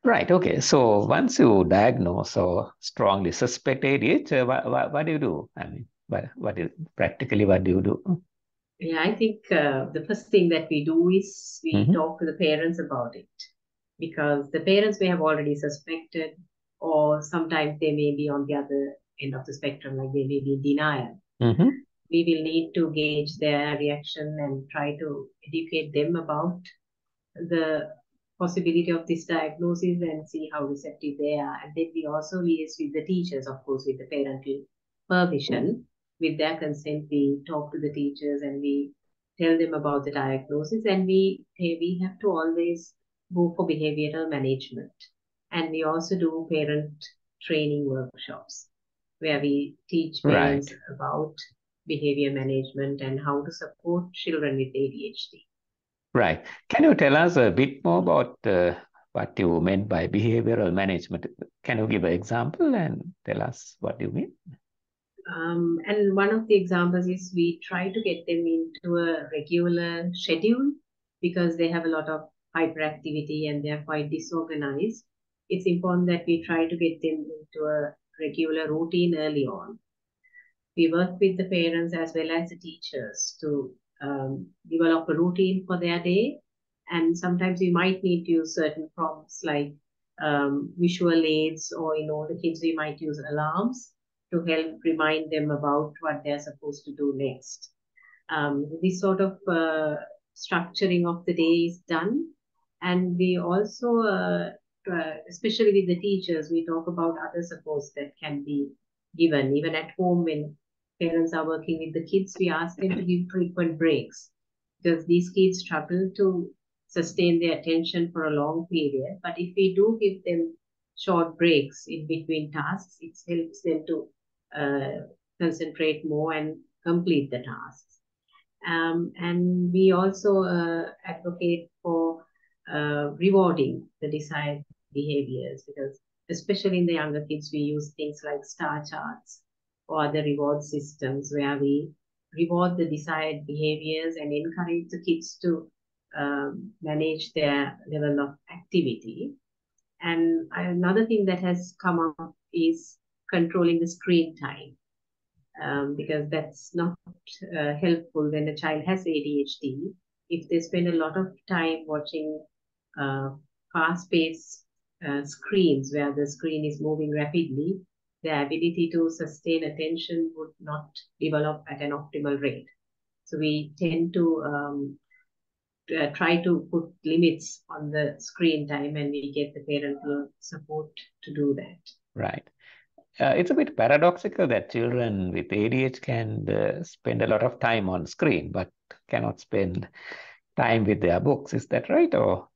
Right. Okay. So once you diagnose or strongly suspect ADHD, what do you do? I mean, what is practically what do you do? Yeah, I think the first thing that we do is we Hmm. talk to the parents about it because the parents may have already suspected, or sometimes they may be on the other end of the spectrum, like they may be in denial. Hmm. We will need to gauge their reaction and try to educate them about the possibility of this diagnosis and see how receptive they are. And then we also liaise with the teachers, of course, with the parental permission. With their consent, we talk to the teachers and we tell them about the diagnosis. And we have to always go for behavioral management. And we also do parent training workshops where we teach parents Right. about behavior management and how to support children with ADHD. Right. Can you tell us a bit more about what you meant by behavioral management? Can you give an example and tell us what you mean? And one of the examples is we try to get them into a regular schedule because they have a lot of hyperactivity and they're quite disorganized. It's important that we try to get them into a regular routine early on. We work with the parents as well as the teachers to develop a routine for their day. And sometimes we might need to use certain prompts like visual aids, or the kids, we might use alarms to help remind them about what they're supposed to do next. This sort of structuring of the day is done. And we also, especially with the teachers, we talk about other supports that can be given. Even at home, when parents are working with the kids, we ask them to give frequent breaks because these kids struggle to sustain their attention for a long period. But if we do give them short breaks in between tasks, it helps them to concentrate more and complete the tasks. And we also advocate for rewarding the desired behaviors because, especially in the younger kids, we use things like star charts or other reward systems where we reward the desired behaviors and encourage the kids to manage their level of activity. And another thing that has come up is controlling the screen time because that's not helpful when a child has ADHD. If they spend a lot of time watching uh, fast-paced screens where the screen is moving rapidly, their ability to sustain attention would not develop at an optimal rate. So we tend to try to put limits on the screen time, and we get the parental support to do that. Right. It's a bit paradoxical that children with ADHD can spend a lot of time on screen, but cannot spend time with their books. Is that right? Or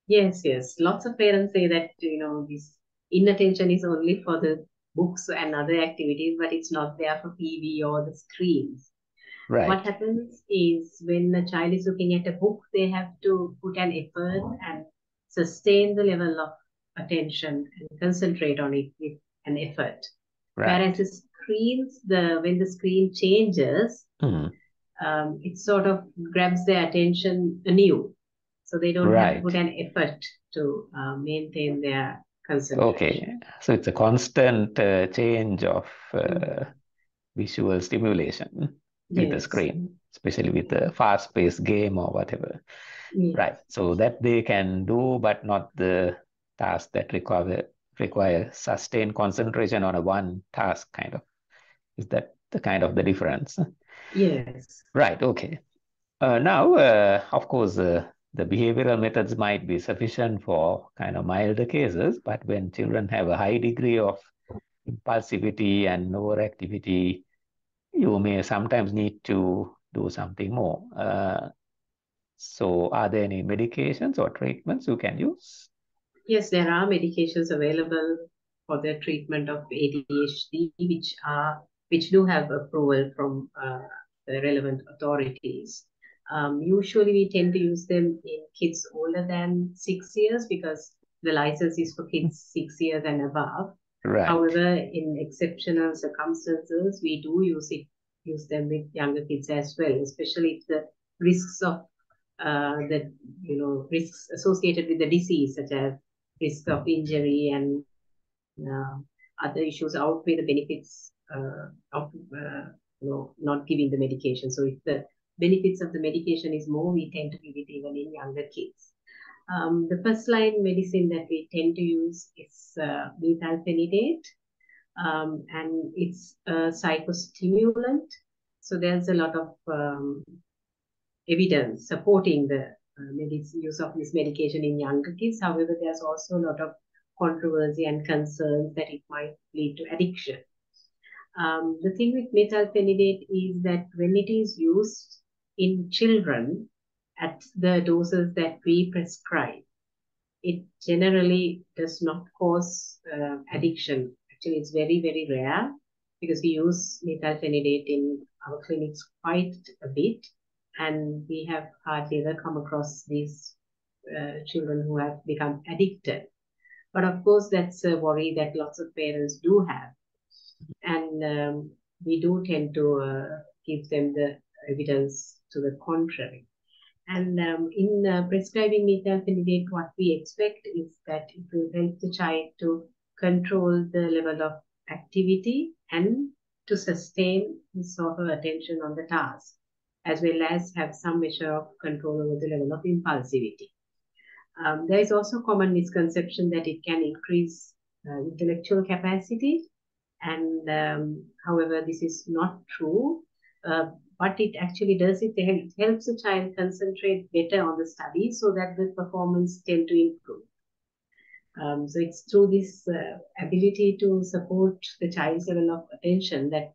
Yes, yes. Lots of parents say that, this inattention is only for the books and other activities, but it's not there for TV or the screens. What right, happens is when a child is looking at a book, they have to put an effort and sustain the level of attention and concentrate on it with an effort. Whereas right. the screens, when the screen changes, Hmm. it sort of grabs their attention anew. So they don't have to put Right. an effort to maintain their concentration. Okay. So it's a constant change of Mm. visual stimulation with the Yes. screen, especially with the fast-paced game or whatever. Right. Yes. So that they can do, but not the task that require sustained concentration on a one task kind of. Is that the kind of the difference? Yes. Right. Okay. Now, of course, the behavioral methods might be sufficient for kind of milder cases, but when children have a high degree of impulsivity and overactivity, you may sometimes need to do something more. So, are there any medications or treatments you can use? Yes, there are medications available for the treatment of ADHD, which do have approval from the relevant authorities. Usually, we tend to use them in kids older than 6 years because the license is for kids 6 years and above. Right, However, in exceptional circumstances, we do use them with younger kids as well, especially if the risks of risks associated with the disease, such as risk of injury and other issues outweigh the benefits of not giving the medication. So if the benefits of the medication is more, we tend to give it even in younger kids. The first line medicine that we tend to use is methylphenidate, and it's a psychostimulant. So there's a lot of evidence supporting the use of this medication in younger kids. However, there's also a lot of controversy and concerns that it might lead to addiction. The thing with methylphenidate is that when it is used in children at the doses that we prescribe, it generally does not cause addiction. Actually, it's very, very rare because we use methylphenidate in our clinics quite a bit, and we have hardly ever come across these children who have become addicted. But of course, that's a worry that lots of parents do have. And we do tend to give them the evidence to the contrary. And in prescribing methylphenidate, what we expect is that it will help the child to control the level of activity and to sustain his or her attention on the task, as well as have some measure of control over the level of impulsivity. There is also common misconception that it can increase intellectual capacity, and however, this is not true. What it actually does, it helps the child concentrate better on the study so that the performance tend to improve. So it's through this ability to support the child's level of attention that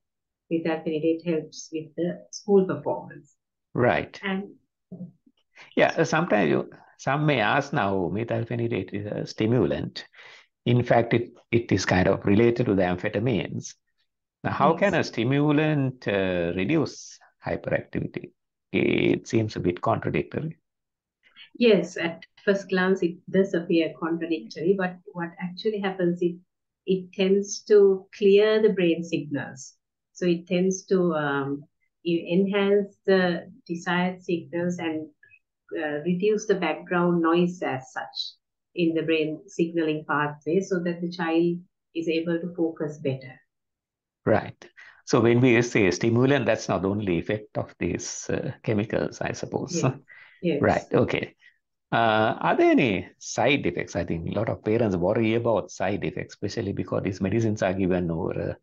methylphenidate helps with the school performance. Right. And yeah, sometimes some may ask now, methylphenidate is a stimulant. In fact, it is kind of related to the amphetamines. Now, how can a stimulant reduce hyperactivity? It seems a bit contradictory. Yes, at first glance, it does appear contradictory, but what actually happens is it tends to clear the brain signals. So it tends to enhance the desired signals and reduce the background noise as such in the brain signaling pathway so that the child is able to focus better. Right. So when we say stimulant, that's not the only effect of these chemicals, I suppose. Yes. Yes. Right. Okay. Are there any side effects? I think a lot of parents worry about side effects, especially because these medicines are given over a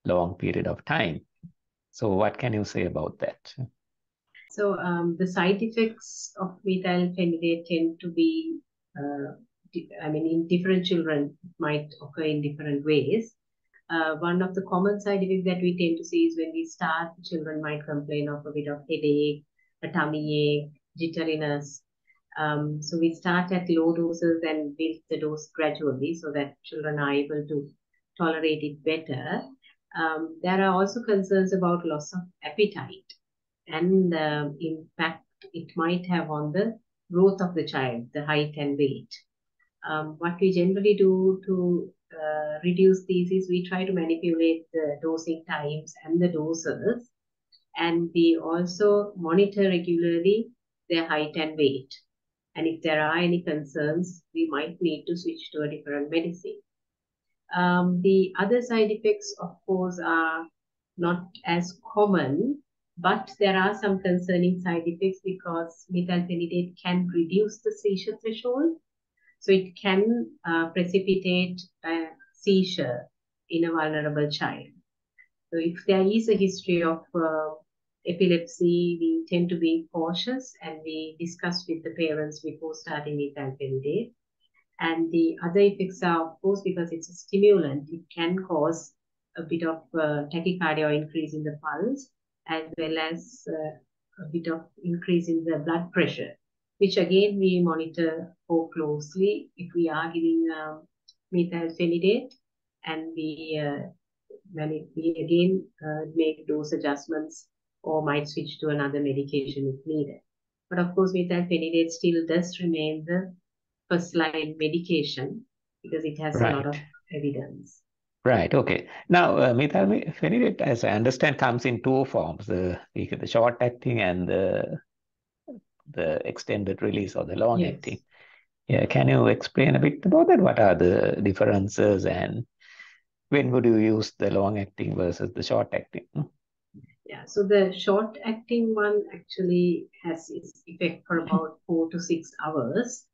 long period of time. So what can you say about that? So the side effects of methylphenidate tend to be, in different children, it might occur in different ways. One of the common side effects that we tend to see is when we start, children might complain of a bit of headache, a tummy ache, jitteriness. So we start at low doses and build the dose gradually so that children are able to tolerate it better. There are also concerns about loss of appetite, and impact it might have on the growth of the child, the height and weight. What we generally do to reduce these is we try to manipulate the dosing times and the doses, and we also monitor regularly their height and weight. And if there are any concerns, we might need to switch to a different medicine. The other side effects, of course, are not as common, but there are some concerning side effects because methylphenidate can reduce the seizure threshold. So it can precipitate a seizure in a vulnerable child. So if there is a history of epilepsy, we tend to be cautious and we discuss with the parents before starting methylphenidate. And the other effects are, of course, because it's a stimulant, it can cause a bit of tachycardia or increase in the pulse, as well as a bit of increase in the blood pressure, which again we monitor more closely if we are giving methylphenidate, and we again make dose adjustments or might switch to another medication if needed. But of course, methylphenidate still does remain the first line medication because it has a lot of evidence. Right. Okay. Now, methylphenidate, as I understand, comes in two forms: the short acting and the extended release or the long acting. Yeah, can you explain a bit about that? What are the differences and when would you use the long acting versus the short acting? Yeah, so the short acting one actually has its effect for about 4 to 6 hours.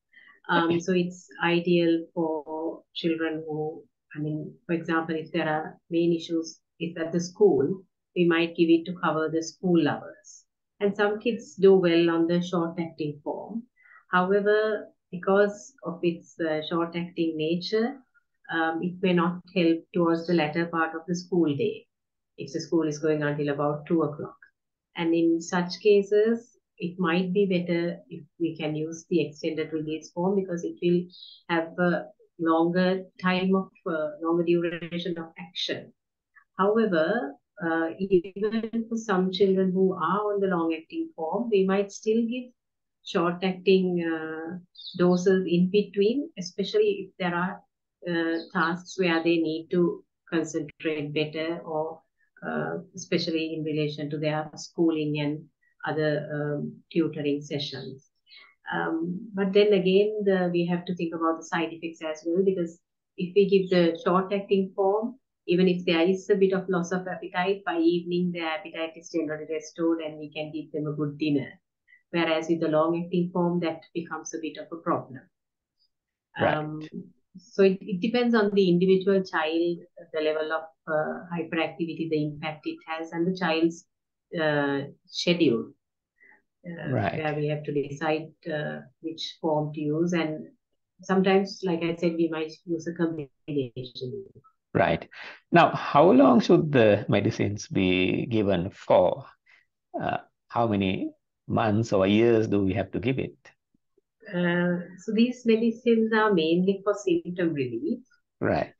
So it's ideal for children who, I mean, for example, if there are main issues is at the school, we might give it to cover the school hours. And some kids do well on the short acting form. However, because of its short acting nature, it may not help towards the latter part of the school day if the school is going until about 2 o'clock. And in such cases, it might be better if we can use the extended release form because it will have a longer time of longer duration of action. However, even for some children who are on the long acting form, we might still give short acting doses in between, especially if there are tasks where they need to concentrate better or especially in relation to their schooling and other tutoring sessions. But then again, we have to think about the side effects as well because if we give the short acting form, even if there is a bit of loss of appetite, by evening their appetite is generally restored and we can give them a good dinner. Whereas with the long acting form, that becomes a bit of a problem. Right, Um, so it depends on the individual child, the level of hyperactivity, the impact it has, and the child's schedule, right, where we have to decide which form to use. And sometimes, like I said, we might use a combination. right. Now, how long should the medicines be given for? Uh, how many months or years do we have to give it? So these medicines are mainly for symptom relief. Right,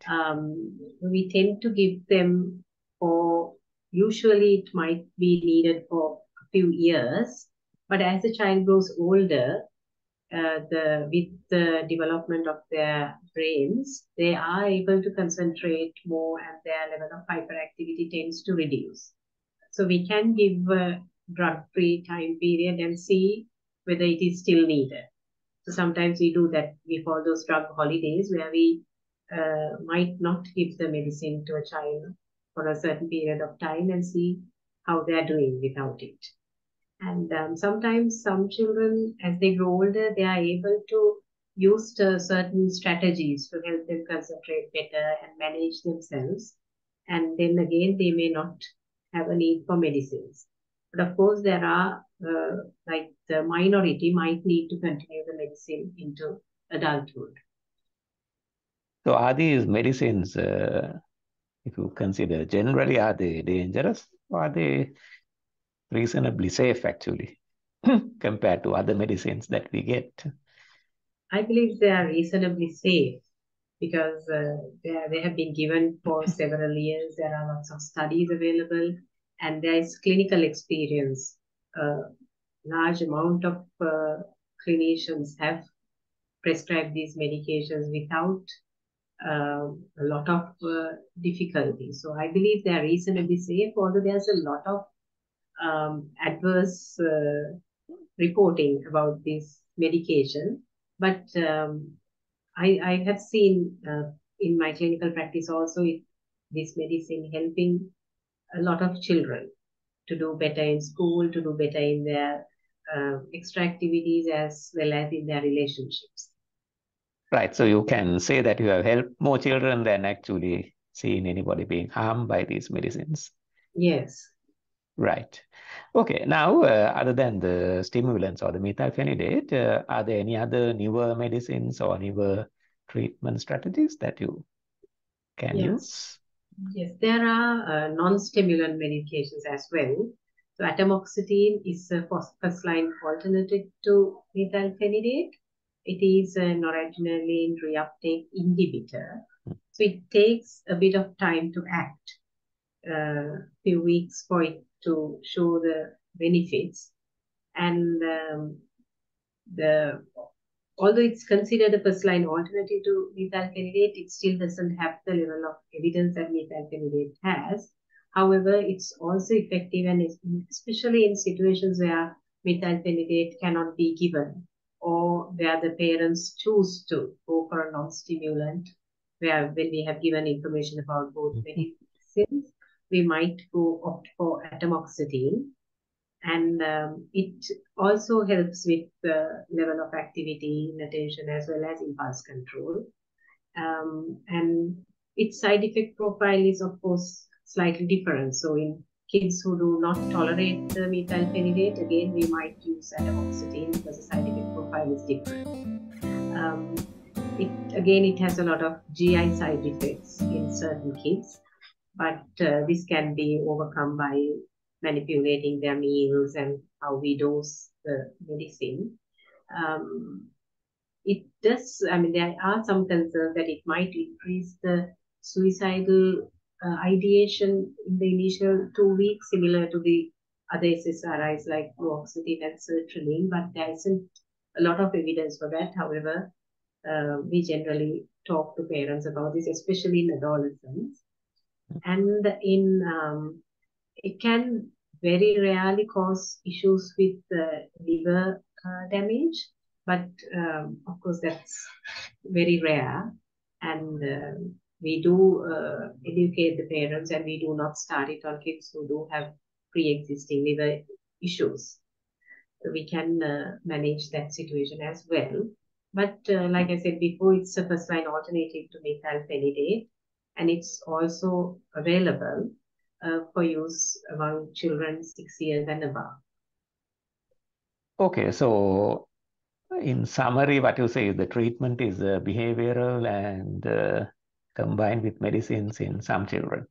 We tend to give them for, usually it might be needed for a few years, but as the child grows older, with the development of their brains, they are able to concentrate more and their level of hyperactivity tends to reduce. So we can give a drug-free time period and see whether it is still needed. So sometimes we do that. We call those drug holidays where we might not give the medicine to a child for a certain period of time and see how they are doing without it. And sometimes some children, as they grow older, they are able to use certain strategies to help them concentrate better and manage themselves. And then again, they may not have a need for medicines. But of course, there are, like the minority might need to continue the medicine into adulthood. so are these medicines, if you consider generally, are they dangerous or are they reasonably safe actually compared to other medicines that we get? I believe they are reasonably safe because they have been given for several years. There are lots of studies available, and there is clinical experience. A large amount of clinicians have prescribed these medications without a lot of difficulty. So I believe they are reasonably safe, although there's a lot of adverse reporting about this medication. But I have seen in my clinical practice also this medicine helping a lot of children to do better in school, to do better in their extra activities as well as in their relationships. Right. So you can say that you have helped more children than actually seen anybody being harmed by these medicines. Yes. Right. Okay. Now, other than the stimulants or the methylphenidate, are there any other newer medicines or newer treatment strategies that you can Yes. use? Yes, there are non-stimulant medications as well. So atomoxetine is a first-line alternative to methylphenidate. It is a noradrenaline reuptake inhibitor. So it takes a bit of time to act, a few weeks for it to show the benefits. And the although it's considered a first-line alternative to methylphenidate, it still doesn't have the level of evidence that methylphenidate has. However, it's also effective, and especially in situations where methylphenidate cannot be given, or where the parents choose to go for a non-stimulant, where when we have given information about both medicines, we might opt for atomoxetine. And it also helps with the level of activity, inattention, as well as impulse control. And its side effect profile is, of course, slightly different. So in kids who do not tolerate the methylphenidate, again, we might use atomoxetine because the side effect profile is different. It has a lot of GI side effects in certain kids, but this can be overcome by manipulating their meals and how we dose the medicine. It does, I mean, there are some concerns that it might increase the suicidal ideation in the initial 2 weeks, similar to the other SSRIs like fluoxetine and sertraline, but there isn't a lot of evidence for that. However, we generally talk to parents about this, especially in adolescents. And it can very rarely cause issues with liver damage, but of course that's very rare. And we do educate the parents, and we do not start it on kids who do have pre-existing liver issues. So we can manage that situation as well. But like I said before, it's a first-line alternative to methylphenidate, and it's also available for use among children 6 years and above. Okay, so in summary, what you say is the treatment is behavioral and combined with medicines in some children.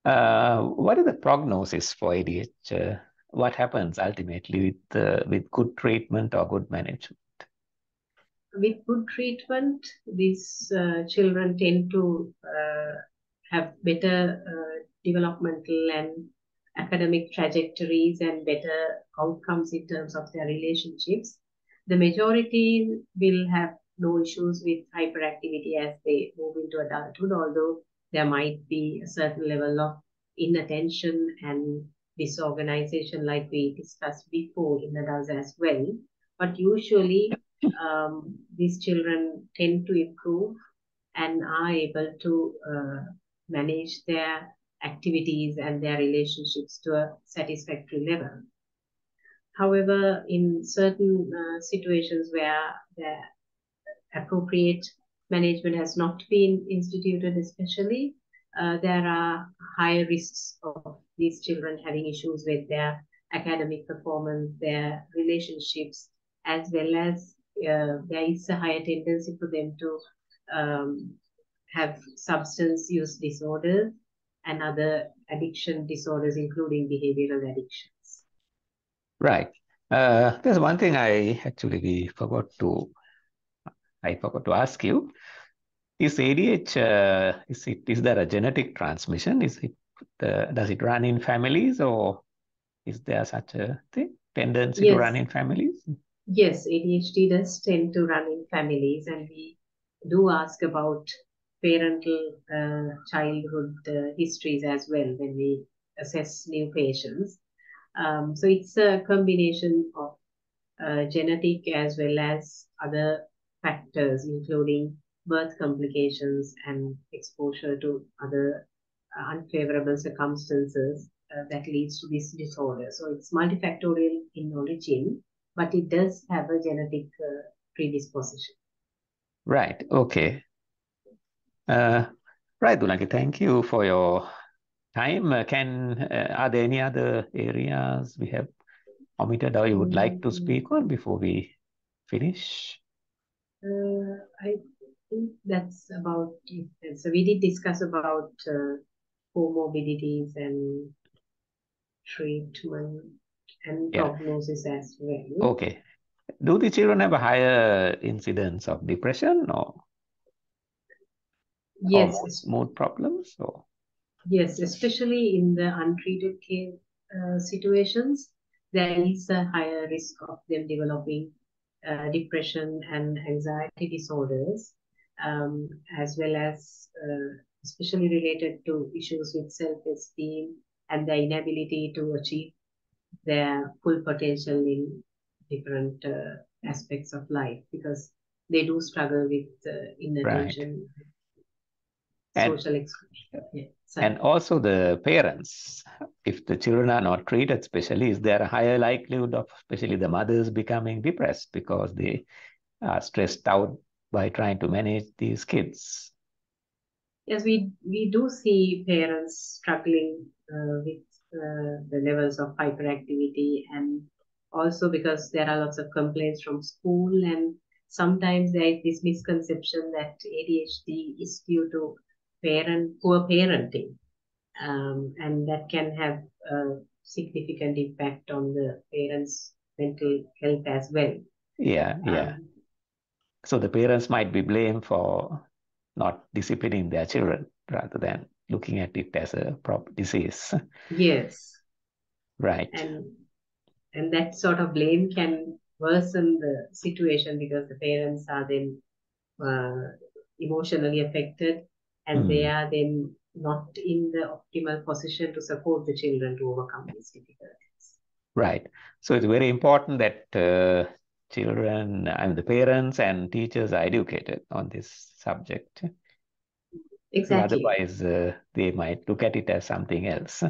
What is the prognosis for ADHD? What happens ultimately with good treatment or good management? With good treatment, these children tend to have better developmental and academic trajectories and better outcomes in terms of their relationships. The majority will have no issues with hyperactivity as they move into adulthood, although there might be a certain level of inattention and disorganization like we discussed before in adults as well. But usually these children tend to improve and are able to manage their activities and their relationships to a satisfactory level. However, in certain situations where the appropriate management has not been instituted, especially, there are higher risks of these children having issues with their academic performance, their relationships, as well as there is a higher tendency for them to have substance use disorders and other addiction disorders, including behavioral addictions. Right. There's one thing I actually forgot to ask you. Is ADHD, is there a genetic transmission? Does it run in families, or is there such a thing, tendency to run in families? Yes, ADHD does tend to run in families, and we do ask about parental childhood histories as well when we assess new patients. So it's a combination of genetic as well as other factors, including birth complications and exposure to other unfavorable circumstances that leads to this disorder. So it's multifactorial in origin, but it does have a genetic predisposition. Right. Okay. Right, Dulangi, thank you for your time. Are there any other areas we have omitted or you would like to speak on before we finish? I think that's about it. So we did discuss about comorbidities and treatment and prognosis as well. Okay. Do the children have a higher incidence of depression or mood problems? Or? Yes, especially in the untreated case situations, there is a higher risk of them developing depression and anxiety disorders, as well as especially related to issues with self-esteem and the inability to achieve their full potential in different aspects of life, because they do struggle with Right. inattention, And social exclusion. Yeah, and sorry. also the parents, if the children are not treated specially, is there a higher likelihood of especially the mothers becoming depressed because they are stressed out by trying to manage these kids? Yes, we do see parents struggling with the levels of hyperactivity, and also because there are lots of complaints from school, and sometimes there is this misconception that ADHD is due to poor parenting, and that can have a significant impact on the parents' mental health as well. Yeah, yeah. Um, So the parents might be blamed for not disciplining their children rather than looking at it as a disease. yes, Right, and and that sort of blame can worsen the situation because the parents are then uh, emotionally affected, and they mm, are then not in the optimal position to support the children to overcome these difficulties. right. So it's very important that children and the parents and teachers are educated on this subject. Exactly. Otherwise, they might look at it as something else.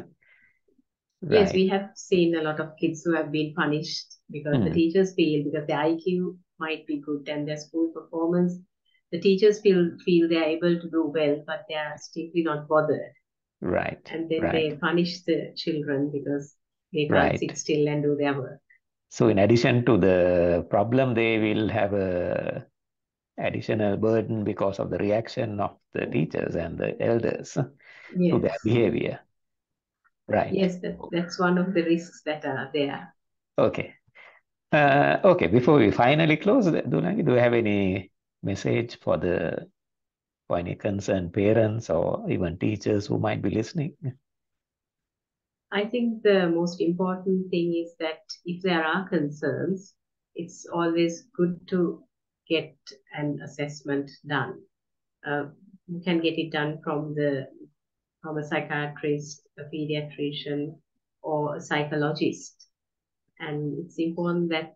Yes, Right. we have seen a lot of kids who have been punished because the Mm, teachers feel, because their IQ might be good and their school performance, the teachers feel they are able to do well, but they are simply not bothered. right, And then right, they punish the children because they can't right. sit still and do their work. So in addition to the problem, they will have a additional burden because of the reaction of the teachers and the elders to their Yes, behavior. Right. yes, that's one of the risks that are there. Okay. Okay. Before we finally close, Dulangi, do you have any message for any concerned parents or even teachers who might be listening? I think the most important thing is that if there are concerns, it's always good to get an assessment done. You can get it done from a psychiatrist, a pediatrician, or a psychologist. And it's important that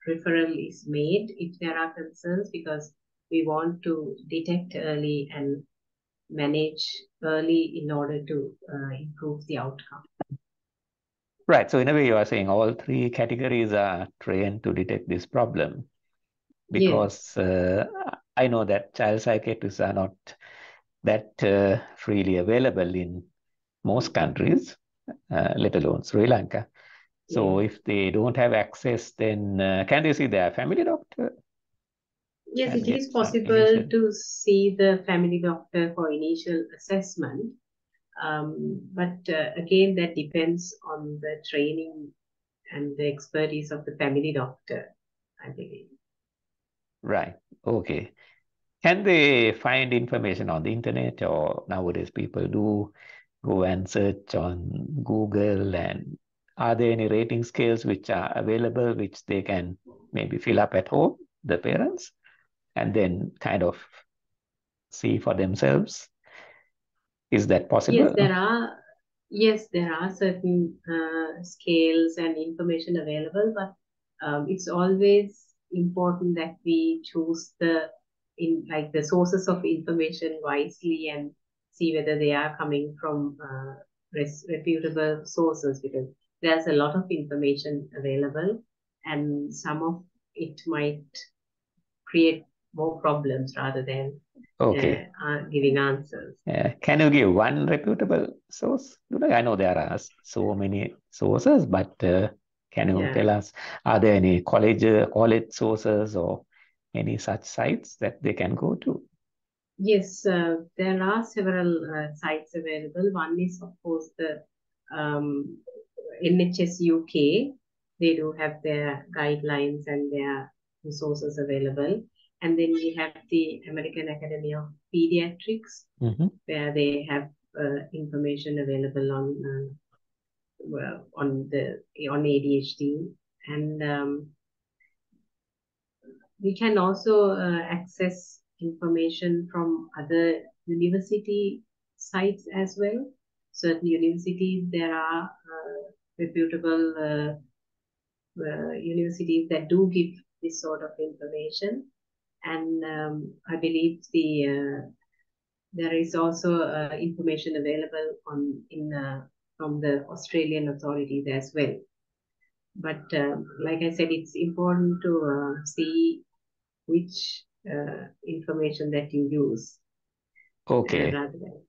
referral is made if there are concerns, because we want to detect early and manage early in order to improve the outcome. Right. So in a way, you are saying all three categories are trained to detect this problem Yes, because I know that child psychiatrists are not that freely available in most countries, let alone Sri Lanka. So yes. if they don't have access, then can they see their family doctor Yes, and it is get some possible initial? to see the family doctor for initial assessment. But again, that depends on the training and the expertise of the family doctor, I believe. Right. Okay. Can they find information on the internet, or nowadays people do go and search on Google? And are there any rating scales which are available, which they can maybe fill up at home, the parents, and then kind of see for themselves? Is that Yes, possible? there are. Yes, there are certain scales and information available, but it's always important that we choose the sources of information wisely and see whether they are coming from reputable sources, because there's a lot of information available, and some of it might create more problems rather than Okay. giving answers. Can you give one reputable source? I know there are so many sources, but can you tell Yeah. us, are there any college sources or any such sites that they can go to? Yes, there are several sites available. One is, of course, the um, NHS UK. They do have their guidelines and their resources available. And then we have the American Academy of Pediatrics, Mhm. where they have information available on ADHD. And we can also access information from other university sites as well. Certain universities, there are reputable universities that do give this sort of information. And I believe there is also information available from the Australian authorities as well. But like I said, it's important to see which information that you use Okay. rather than.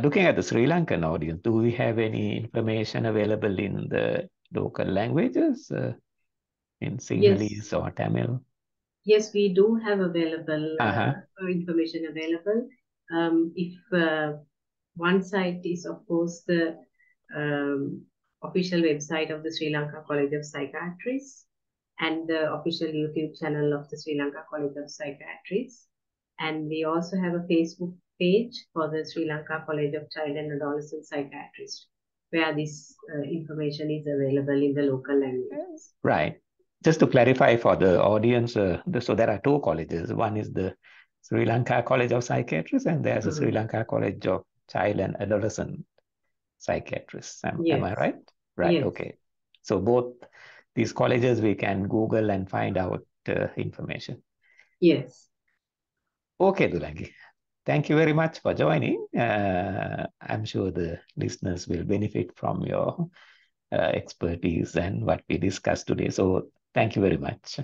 Looking at the Sri Lankan audience, do we have any information available in the local languages, in Sinhalese Yes, or Tamil? yes, we do have available Uh-huh. information available. If one site is, of course, the um, official website of the Sri Lanka College of Psychiatrists and the official YouTube channel of the Sri Lanka College of Psychiatrists. And we also have a Facebook page for the Sri Lanka College of Child and Adolescent Psychiatrist, where this information is available in the local languages. Right. Just to clarify for the audience, so there are two colleges. One is the Sri Lanka College of Psychiatrists, and there's a Sri Mhm. Lanka College of Child and Adolescent Psychiatrists. Am I Yes, right? Right. yes, Okay. So both these colleges we can Google and find out information. yes. Okay, Dulangi. Thank you very much for joining. I'm sure the listeners will benefit from your expertise and what we discussed today. So thank you very much.